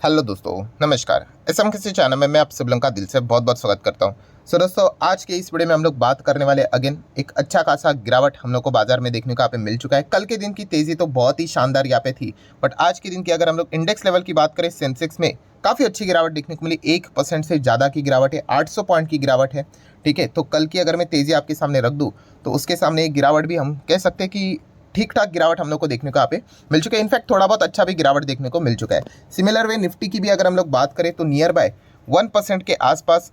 Hello दोस्तों, नमस्कार। SM किसी चैनल में मैं आप सब लोगों का दिल से बहुत बहुत स्वागत करता हूं। सो दोस्तों, आज के इस वीडियो में हम लोग बात करने वाले अगेन एक अच्छा खासा गिरावट हम लोग को बाजार में देखने को यहाँ पे मिल चुका है। कल के दिन की तेज़ी तो बहुत ही शानदार यहाँ पे थी, बट आज के दिन की अगर हम लोग इंडेक्स लेवल की बात करें, सेंसेक्स में काफ़ी अच्छी गिरावट देखने को मिली। 1% से ज़्यादा की गिरावट है, 800 पॉइंट की गिरावट है। ठीक है, तो कल की अगर मैं तेज़ी आपके सामने रख दूँ तो उसके सामने एक गिरावट भी हम कह सकते हैं कि ठीक ठाक गिरावट हम लोग को देखने को यहाँ पे मिल चुका है। इनफैक्ट थोड़ा बहुत अच्छा भी गिरावट देखने को मिल चुका है। सिमिलर वे निफ्टी की भी अगर हम लोग बात करें तो नियर बाय 1% के आसपास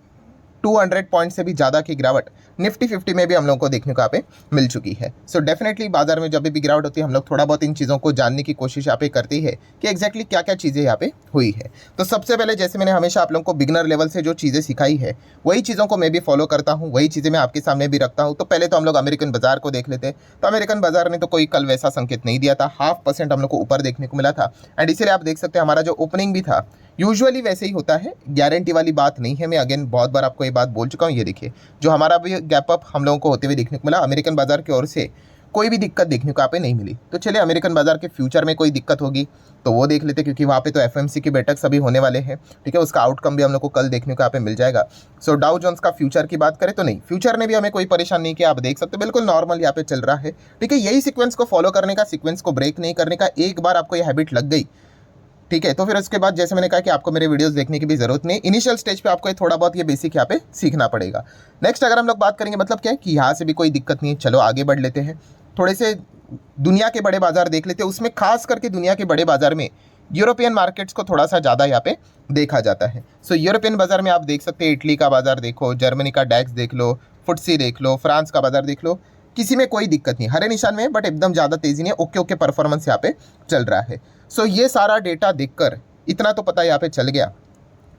200 पॉइंट से भी ज़्यादा की गिरावट निफ्टी 50 में भी हम लोगों को देखने को यहाँ पे मिल चुकी है। सो डेफिनेटली बाजार में जब भी गिरावट होती है हम लोग थोड़ा बहुत इन चीज़ों को जानने की कोशिश यहाँ पे करती है कि एग्जैक्टली क्या क्या चीज़ें यहाँ पे हुई है। तो सबसे पहले जैसे मैंने हमेशा आप लोगों को बिगनर लेवल से जो चीज़ें सिखाई है वही चीज़ों को मैं भी फॉलो करता हूँ, वही चीज़ें मैं आपके सामने भी रखता हूँ। तो पहले तो हम लोग अमेरिकन बाजार को देख लेते हैं। तो अमेरिकन बाजार ने तो कोई कल वैसा संकेत नहीं दिया था, 0.5% हम लोग को ऊपर देखने को मिला था। एंड इसीलिए आप देख सकते हैं हमारा जो ओपनिंग भी था यूजुअली वैसे ही होता है, गारंटी वाली बात नहीं है। मैं अगेन बहुत बार आपको ये बात बोल चुका हूँ। ये देखिए, जो हमारा भी गैप अप हम लोगों को होते हुए देखने को मिला, अमेरिकन बाजार की ओर से कोई भी दिक्कत देखने को यहाँ पे नहीं मिली। तो चलिए अमेरिकन बाजार के फ्यूचर में कोई दिक्कत होगी तो वो देख लेते, क्योंकि वहाँ पे तो एफएमसी की बैठक सभी होने वाले हैं। ठीक है, उसका आउटकम भी हम लोग को कल देखने को यहाँ पे मिल जाएगा। सो डाउ जोन्स का फ्यूचर की बात करें तो नहीं, फ्यूचर ने भी हमें कोई परेशान नहीं किया। आप देख सकते बिल्कुल नॉर्मल यहाँ पे चल रहा है। ठीक है, यही सीक्वेंस को फॉलो करने का, सीक्वेंस को ब्रेक नहीं करने का, एक बार आपको ये हैबिट लग गई, ठीक है, तो फिर उसके बाद जैसे मैंने कहा कि आपको मेरे वीडियोस देखने की भी जरूरत नहीं। इनिशियल स्टेज पे आपको थोड़ा बहुत ये बेसिक यहाँ पे सीखना पड़ेगा। नेक्स्ट अगर हम लोग बात करेंगे, मतलब क्या है कि यहाँ से भी कोई दिक्कत नहीं है। चलो आगे बढ़ लेते हैं, थोड़े से दुनिया के बड़े बाजार देख लेते हैं। उसमें खास करके दुनिया के बड़े बाजार में यूरोपियन मार्केट्स को थोड़ा सा ज़्यादा यहाँ पे देखा जाता है। सो यूरोपियन बाजार में आप देख सकते हैं, इटली का बाजार देखो, जर्मनी का डैक्स देख लो, फुटसी देख लो, फ्रांस का बाजार देख लो, किसी में कोई दिक्कत नहीं, हरे निशान में है, बट एकदम ज़्यादा तेज़ी नहीं है। ओके ओके परफॉर्मेंस यहाँ पे चल रहा है। सो ये सारा डेटा देखकर इतना तो पता यहाँ पे चल गया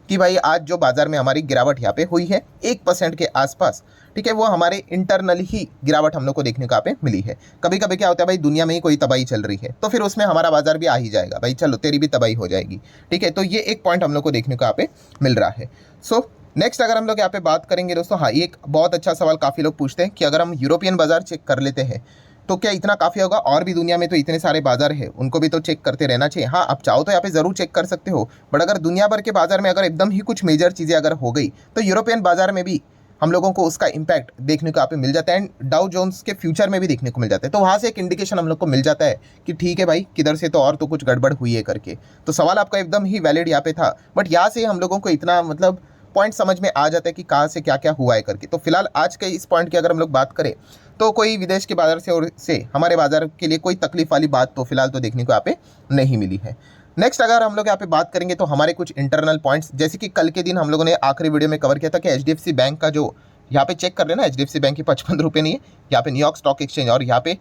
कि भाई आज जो बाजार में हमारी गिरावट यहाँ पे हुई है 1% के आसपास, ठीक है, वो हमारे इंटरनली ही गिरावट हम लोग को देखने को यहाँ पे मिली है। कभी कभी क्या होता है भाई, दुनिया में ही कोई तबाही चल रही है तो फिर उसमें हमारा बाजार भी आ ही जाएगा, भाई चलो तेरी भी तबाही हो जाएगी। ठीक है, तो ये एक पॉइंट हम लोग को देखने को यहाँ पे मिल रहा है। सो नेक्स्ट अगर हम लोग यहाँ पे बात करेंगे दोस्तों, हाँ, एक बहुत अच्छा सवाल काफ़ी लोग पूछते हैं कि अगर हम यूरोपियन बाजार चेक कर लेते हैं तो क्या इतना काफ़ी होगा? और भी दुनिया में तो इतने सारे बाजार हैं, उनको भी तो चेक करते रहना चाहिए। हाँ, आप चाहो तो यहाँ पे ज़रूर चेक कर सकते हो, बट अगर दुनिया भर के बाजार में अगर एकदम ही कुछ मेजर चीज़ें अगर हो गई तो यूरोपियन बाजार में भी हम लोगों को उसका इम्पैक्ट देखने को यहाँ पे मिल जाता है। एंड डाउ जोन्स के फ्यूचर में भी देखने को मिल जाता है। तो वहाँ से एक इंडिकेशन हम लोग को मिल जाता है कि ठीक है भाई, किधर से तो और तो कुछ गड़बड़ हुई है करके। तो सवाल आपका एकदम ही वैलिड यहाँ पे था, बट यहाँ से हम लोगों को इतना मतलब पॉइंट समझ में आ जाता है कि कहाँ से क्या क्या हुआ है करके। तो फिलहाल आज के इस पॉइंट की अगर हम लोग बात करें तो कोई विदेश के बाजार से और से हमारे बाजार के लिए कोई तकलीफ वाली बात तो फिलहाल तो देखने को यहाँ पे नहीं मिली है। नेक्स्ट अगर हम लोग यहाँ पे बात करेंगे तो हमारे कुछ इंटरनल पॉइंट्स, जैसे कि कल के दिन हम लोगों ने आखिरी वीडियो में कवर किया था कि एचडीएफसी बैंक का जो यहाँ पे चेक कर लेना, एचडीएफसी बैंक की 55 रुपये नहीं है, यहाँ पे न्यूयॉर्क स्टॉक एक्सचेंज और यहाँ पे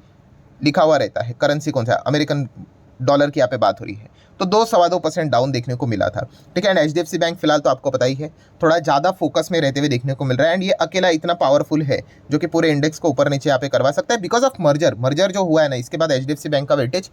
लिखा हुआ रहता है करेंसी कौन सा, अमेरिकन डॉलर की यहाँ पे बात हो रही है। तो 2-2.25% डाउन देखने को मिला था। ठीक है, एंड एचडीएफसी बैंक फिलहाल तो आपको पता ही है थोड़ा ज़्यादा फोकस में रहते हुए देखने को मिल रहा है। एंड ये अकेला इतना पावरफुल है जो कि पूरे इंडेक्स को ऊपर नीचे यहाँ पे करवा सकता है बिकॉज ऑफ मर्जर जो हुआ है ना, इसके बाद एचडीएफसी बैंक का वेटेज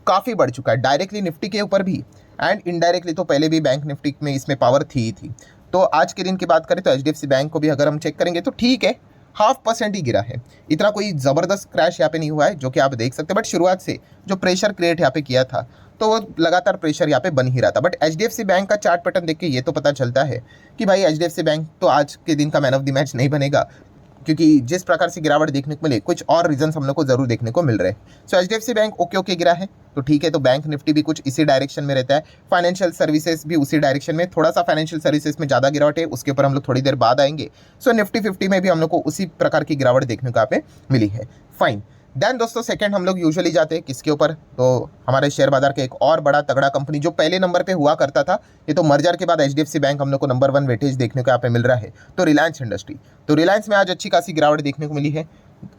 काफ़ी बढ़ चुका है, डायरेक्टली निफ्टी के ऊपर भी एंड इनडायरेक्टली तो पहले भी बैंक निफ्टी में इसमें पावर थी ही थी। तो आज के दिन की बात करें तो एचडीएफसी बैंक को भी अगर हम चेक करेंगे तो ठीक है, 0.5% ही गिरा है, इतना कोई ज़बरदस्त क्रैश यहाँ पे नहीं हुआ है जो कि आप देख सकते हैं। बट शुरुआत से जो प्रेशर क्रिएट यहाँ पे किया था तो वो लगातार प्रेशर यहाँ पे बन ही रहा था। बट एचडीएफसी बैंक का चार्ट पैटर्न देख के ये तो पता चलता है कि भाई एचडीएफसी बैंक तो आज के दिन का मैन ऑफ द मैच नहीं बनेगा, क्योंकि जिस प्रकार से गिरावट देखने को मिले कुछ और रीजंस हम लोग को जरूर देखने को मिल रहे हैं। सो एचडीएफसी बैंक ओके ओके गिरा है तो ठीक है, तो बैंक निफ्टी भी कुछ इसी डायरेक्शन में रहता है, फाइनेंशियल सर्विसेज भी उसी डायरेक्शन में, थोड़ा सा फाइनेंशियल सर्विसेज में ज़्यादा गिरावट है, उसके ऊपर हम लोग थोड़ी देर बाद आएंगे। सो निफ्टी 50 में भी हम लोग को उसी प्रकार की गिरावट देखने को यहाँ पे मिली है। फाइन, देन दोस्तों सेकंड हम लोग यूजुअली जाते हैं किसके ऊपर, तो हमारे शेयर बाजार के एक और बड़ा तगड़ा कंपनी जो पहले नंबर पे हुआ करता था, ये तो मर्जर के बाद एचडीएफसी बैंक हम लोग को नंबर 1 वेटेज देखने को यहाँ पे मिल रहा है, तो रिलायंस इंडस्ट्री। तो रिलायंस में आज अच्छी खासी गिरावट देखने को मिली है।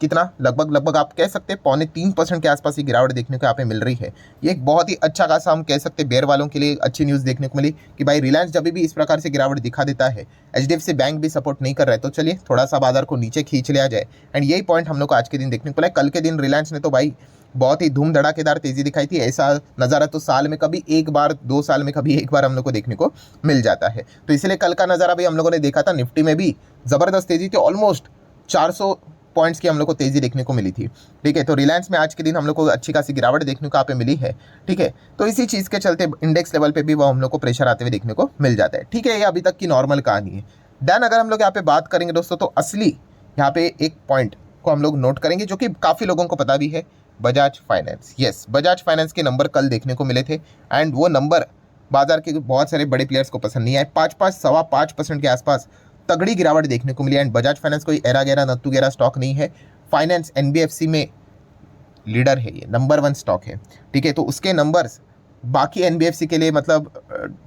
कितना, लगभग आप कह सकते हैं 2.25% के आसपास ही गिरावट देखने को यहाँ पे मिल रही है। ये एक बहुत ही अच्छा खासा हम कह सकते हैं बेयर वालों के लिए अच्छी न्यूज़ देखने को मिली कि भाई रिलायंस जब भी इस प्रकार से गिरावट दिखा देता है, एचडीएफसी बैंक भी सपोर्ट नहीं कर रहा है, तो चलिए थोड़ा सा बाजार को नीचे खींच लिया जाए। एंड यही पॉइंट हम लोग को आज के दिन देखने को मिला। कल के दिन रिलायंस ने तो भाई बहुत ही धूम धड़ाकेदार तेजी दिखाई थी। ऐसा नज़ारा तो साल में कभी एक बार, 2 साल में कभी एक बार हम लोग को देखने को मिल जाता है। तो इसलिए कल का नज़ारा भी हम लोगों ने देखा था, निफ्टी में भी ज़बरदस्त तेजी थी, ऑलमोस्ट 400 पॉइंट्स की हम लोग को तेजी देखने को मिली थी। ठीक है, तो रिलायंस में आज के दिन हम लोग को अच्छी खासी गिरावट देखने को यहाँ पे मिली है। ठीक है, तो इसी चीज़ के चलते इंडेक्स लेवल पे भी वो हम लोग को प्रेशर आते हुए देखने को मिल जाता है। ठीक है, ये अभी तक की नॉर्मल कहानी है। देन अगर हम लोग यहाँ पे बात करेंगे दोस्तों, तो असली यहाँ पे एक पॉइंट को हम लोग नोट करेंगे जो कि काफ़ी लोगों को पता भी है, Bajaj finance. Yes, Bajaj finance के नंबर कल देखने को मिले थे एंड वो नंबर बाजार के बहुत सारे बड़े प्लेयर्स को पसंद नहीं आए। 5.5% के आसपास तगड़ी गिरावट देखने को मिली एंड बजाज फाइनेंस कोई एरा गैरा नत्तू गैरा स्टॉक नहीं है। फाइनेंस एनबीएफसी में लीडर है, ये नंबर 1 स्टॉक है। ठीक है, तो उसके नंबर्स बाकी एनबीएफसी के लिए मतलब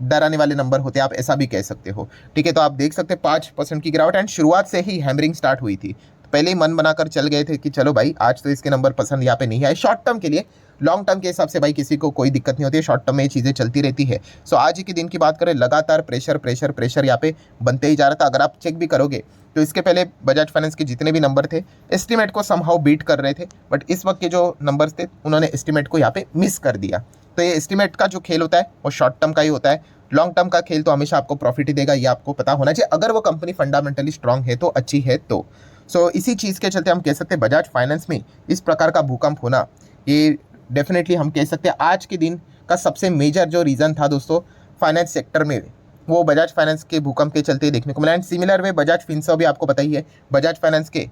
डराने वाले नंबर होते हैं, आप ऐसा भी कह सकते हो। ठीक है, तो आप देख सकते हैं 5% की गिरावट एंड शुरुआत से ही हैमरिंग स्टार्ट हुई थी। पहले ही मन बनाकर चल गए थे कि चलो भाई आज तो इसके नंबर पसंद यहाँ पे नहीं आए। शॉर्ट टर्म के लिए, लॉन्ग टर्म के हिसाब से भाई किसी को कोई दिक्कत नहीं होती है, शॉर्ट टर्म में ये चीज़ें चलती रहती है। सो आज के दिन की बात करें, लगातार प्रेशर प्रेशर प्रेशर यहाँ पे बनते ही जा रहा था। अगर आप चेक भी करोगे तो इसके पहले बजाज फाइनेंस के जितने भी नंबर थे एस्टिमेट को समहाउ बीट कर रहे थे, बट इस वक्त के जो नंबर्स थे उन्होंने एस्टिमेट को यहाँ पे मिस कर दिया। तो ये एस्टिमेट का जो खेल होता है वो शॉर्ट टर्म का ही होता है। लॉन्ग टर्म का खेल तो हमेशा आपको प्रॉफिट ही देगा, ये आपको पता होना चाहिए, अगर वो कंपनी फंडामेंटली स्ट्रांग है तो, अच्छी है तो। सो इसी चीज़ के चलते हम कह सकते हैं बजाज फाइनेंस में इस प्रकार का भूकंप होना, ये डेफिनेटली हम कह सकते हैं आज के दिन का सबसे मेजर जो रीज़न था दोस्तों फाइनेंस सेक्टर में, वो बजाज फाइनेंस के भूकंप के चलते देखने को मिला। And similar way Bajaj Finserv भी आपको पता ही है, बजाज फाइनेंस के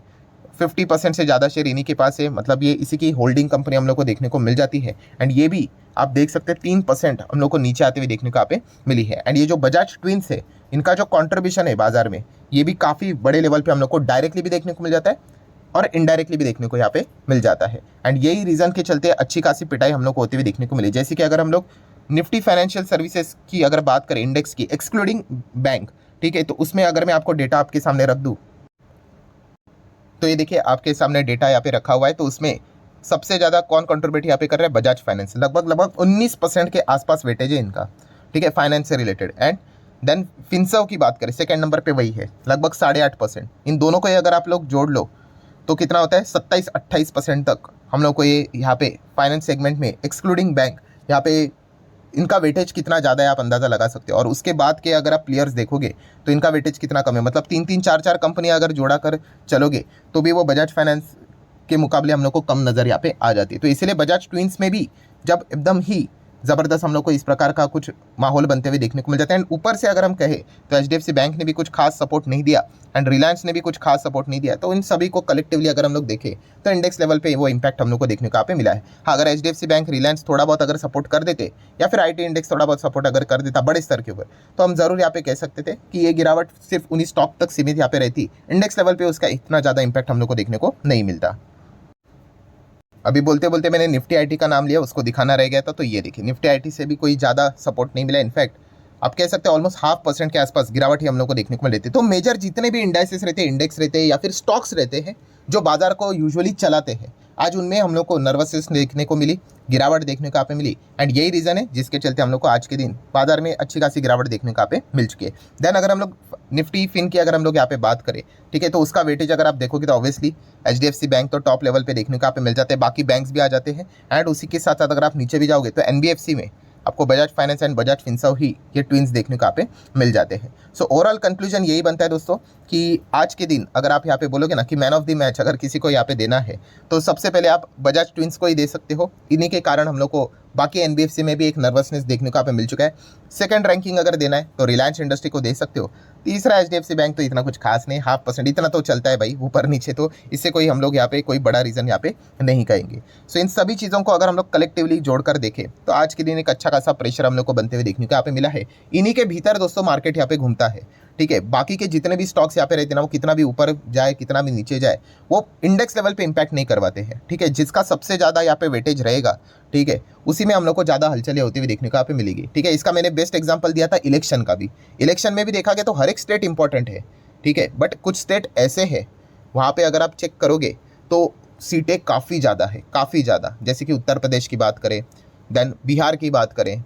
50% से ज़्यादा शेयर इन्हीं के पास है, मतलब ये इसी की होल्डिंग कंपनी हम लोग को देखने को मिल जाती है। एंड ये भी आप देख सकते हैं 3% हम लोग को नीचे आते हुए देखने को यहाँ पे मिली है। एंड ये जो बजाज ट्विंस है, इनका जो कॉन्ट्रीब्यूशन है बाजार में, ये भी काफ़ी बड़े लेवल पे हम लोग को डायरेक्टली भी देखने को मिल जाता है और इनडायरेक्टली भी देखने को यहाँ पे मिल जाता है। एंड यही रीज़न के चलते अच्छी खासी पिटाई हम लोग को होती हुई देखने को मिली। जैसे कि अगर हम लोग निफ्टी फाइनेंशियल सर्विसेज की अगर बात करें, इंडेक्स की एक्सक्लूडिंग बैंक, ठीक है, तो उसमें अगर मैं आपको डेटा आपके सामने रख दूँ, तो ये देखिए आपके सामने डेटा यहाँ पे रखा हुआ है। तो उसमें सबसे ज़्यादा कौन कंट्रीब्यूट यहाँ पे कर रहा है, बजाज फाइनेंस। लगभग 19% के आसपास वेटेज है इनका। ठीक है, फाइनेंस से रिलेटेड। एंड देन फिनसर्व की बात करें, सेकंड नंबर पे वही है, लगभग 8.5%। इन दोनों को अगर आप लोग जोड़ लो तो कितना होता है, 27-28% तक हम लोग को ये यहाँ पे फाइनेंस सेगमेंट में एक्सक्लूडिंग बैंक यहाँ पे इनका वेटेज कितना ज़्यादा है आप अंदाज़ा लगा सकते हो। और उसके बाद के अगर आप प्लेयर्स देखोगे तो इनका वेटेज कितना कम है, मतलब 3-3, 4-4 कंपनियां अगर जोड़ा कर चलोगे तो भी वो बजाज फाइनेंस के मुकाबले हम लोग को कम नज़र यहाँ पे आ जाती है। तो इसीलिए बजाज ट्विंस में भी जब एकदम ही ज़बरदस्त हम लोग को इस प्रकार का कुछ माहौल बनते हुए देखने को मिल जाता है। एंड ऊपर से अगर हम कहें तो एचडीएफसी बैंक ने भी कुछ खास सपोर्ट नहीं दिया एंड रिलायंस ने भी कुछ खास सपोर्ट नहीं दिया। तो इन सभी को कलेक्टिवली अगर हम लोग देखें तो इंडेक्स लेवल पे वो इंपैक्ट हम लोग को देखने को यहाँ पे मिला है। हाँ, अगर एचडीएफसी बैंक, रिलायंस थोड़ा बहुत अगर सपोर्ट कर देते या फिर आईटी इंडेक्स थोड़ा बहुत सपोर्ट अगर कर देता बड़े स्तर के ऊपर, तो हम जरूर यहाँ पे कह सकते थे कि ये गिरावट सिर्फ उन्हीं स्टॉक तक सीमित यहाँ पे रहती, इंडेक्स लेवल पे उसका इतना ज़्यादा इंपैक्ट हम लोग को देखने को नहीं मिलता। अभी बोलते बोलते मैंने निफ्टी आईटी का नाम लिया, उसको दिखाना रह गया था। तो ये देखिए निफ्टी आईटी से भी कोई ज़्यादा सपोर्ट नहीं मिला। इनफैक्ट आप कह सकते हैं ऑलमोस्ट 0.5% के आसपास गिरावट ही हम लोग को देखने को मिल रही थी। तो मेजर जितने भी इंडाइसेस रहते हैं, इंडेक्स रहते हैं या फिर स्टॉक्स रहते हैं जो बाजार को यूजुअली चलाते हैं, आज उनमें हम लोग को नर्वसनेस देखने को मिली, गिरावट देखने को यहाँ पे मिली। एंड यही रीज़न है जिसके चलते हम लोग को आज के दिन बाजार में अच्छी खासी गिरावट देखने को यहाँ पे मिल चुकी है। देन अगर हम लोग निफ्टी फिन की अगर हम लोग यहाँ पे बात करें, ठीक है, तो उसका वेटेज अगर आप देखोगे तो ऑब्वियसली एचडीएफसी बैंक तो टॉप लेवल पे देखने को यहाँ पे मिल जाते हैं, बाकी बैंक्स भी आ जाते हैं। एंड उसी के साथ साथ अगर आप नीचे भी जाओगे तो एनबीएफसी में आपको बजाज फाइनेंस एंड बजाज फिनसर्व ही ये ट्विंस देखने को यहाँ पे मिल जाते हैं। सो ओवरऑल कंक्लूजन यही बनता है दोस्तों कि आज के दिन अगर आप यहाँ पे बोलोगे ना कि मैन ऑफ द मैच अगर किसी को यहाँ पे देना है तो सबसे पहले आप बजाज ट्विंस को ही दे सकते हो। इन्हीं के कारण हम लोग को बाकी एनबीएफसी में भी एक नर्वसनेस देखने को यहाँ पे मिल चुका है। सेकंड रैंकिंग अगर देना है तो रिलायंस इंडस्ट्री को दे सकते हो। तीसरा एचडीएफसी बैंक तो इतना कुछ खास नहीं, 0.5% इतना तो चलता है भाई ऊपर नीचे, तो इससे कोई हम लोग यहाँ पे कोई बड़ा रीज़न यहाँ पे नहीं कहेंगे। सो इन सभी चीज़ों को अगर हम लोग कलेक्टिवली जोड़कर देखें तो आज के दिन एक अच्छा खासा प्रेशर हम लोग को बनते हुए देखने को यहाँ पे मिला है। इन्हीं के भीतर दोस्तों मार्केट यहाँ पे घूमता है। ठीक है, बाकी के जितने भी स्टॉक्स यहाँ पे रहते हैं ना, वो कितना भी ऊपर जाए कितना भी नीचे जाए वो इंडेक्स लेवल पे इंपैक्ट नहीं करवाते हैं। ठीक है, जिसका सबसे ज़्यादा यहाँ पे वेटेज रहेगा, ठीक है, उसी में हम लोग को ज़्यादा हलचलें होती हुई देखने को यहाँ पे मिलेगी। ठीक है, इसका मैंने बेस्ट एग्जांपल दिया था इलेक्शन का भी। इलेक्शन में भी देखा गया तो हर एक स्टेट इंपॉर्टेंट है, ठीक है, बट कुछ स्टेट ऐसे हैं वहाँ पे अगर आप चेक करोगे तो सीटें काफ़ी ज़्यादा है, काफ़ी ज़्यादा। जैसे कि उत्तर प्रदेश की बात करें, देन बिहार की बात करें,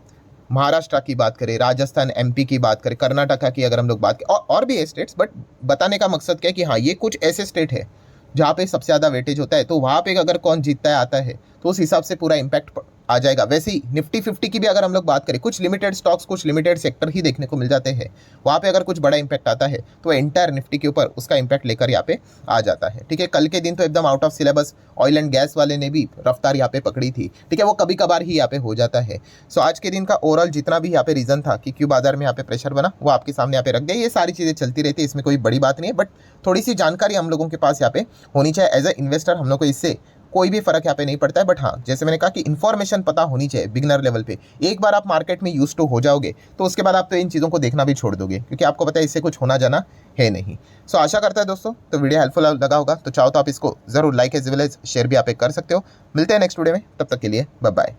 महाराष्ट्र की बात करें, राजस्थान एमपी की बात करें, कर्नाटका की अगर हम लोग बात करें, और भी है स्टेट्स, बट बताने का मकसद क्या है कि हाँ ये कुछ ऐसे स्टेट है जहाँ पे सबसे ज़्यादा वेटेज होता है। तो वहाँ पे अगर कौन जीतता है आता है तो उस हिसाब से पूरा इम्पैक्ट आ जाएगा। वैसे ही निफ्टी 50 की भी अगर हम लोग बात करें, कुछ लिमिटेड स्टॉक्स, कुछ लिमिटेड सेक्टर ही देखने को मिल जाते हैं, वहाँ पे अगर कुछ बड़ा इंपैक्ट आता है तो एंटायर निफ्टी के ऊपर उसका इंपैक्ट लेकर यहाँ पे आ जाता है। ठीक है, कल के दिन तो एकदम out of syllabus oil and gas वाले ने भी रफ्तार यहाँ पे पकड़ी थी। ठीक है, वो कभी कभार ही यहाँ पे हो जाता है। सो आज के दिन का ओवरऑल जितना भी यहाँ पे रीजन था कि क्यों बाजार में यहाँ पे प्रेशर बना, वो आपके सामने यहाँ पे रख दिया। ये सारी चीजें चलती रहती है, इसमें कोई बड़ी बात नहीं है, बट थोड़ी सी जानकारी हम लोगों के पास यहाँ पे होनी चाहिए। एज ए इन्वेस्टर हम लोग को इससे कोई भी फर्क यहाँ पे नहीं पड़ता है, बट हाँ, जैसे मैंने कहा कि इन्फॉर्मेशन पता होनी चाहिए बिगनर लेवल पे। एक बार आप मार्केट में यूज टू हो जाओगे तो उसके बाद आप तो इन चीज़ों को देखना भी छोड़ दोगे, क्योंकि आपको पता है इससे कुछ होना जाना है नहीं। सो आशा करता है दोस्तों तो वीडियो हेल्पफुल लगा होगा, तो चाहो तो आप इसको जरूर like as well as share भी आप कर सकते हो। मिलते हैं नेक्स्ट वीडियो में, तब तक के लिए बाय बाय।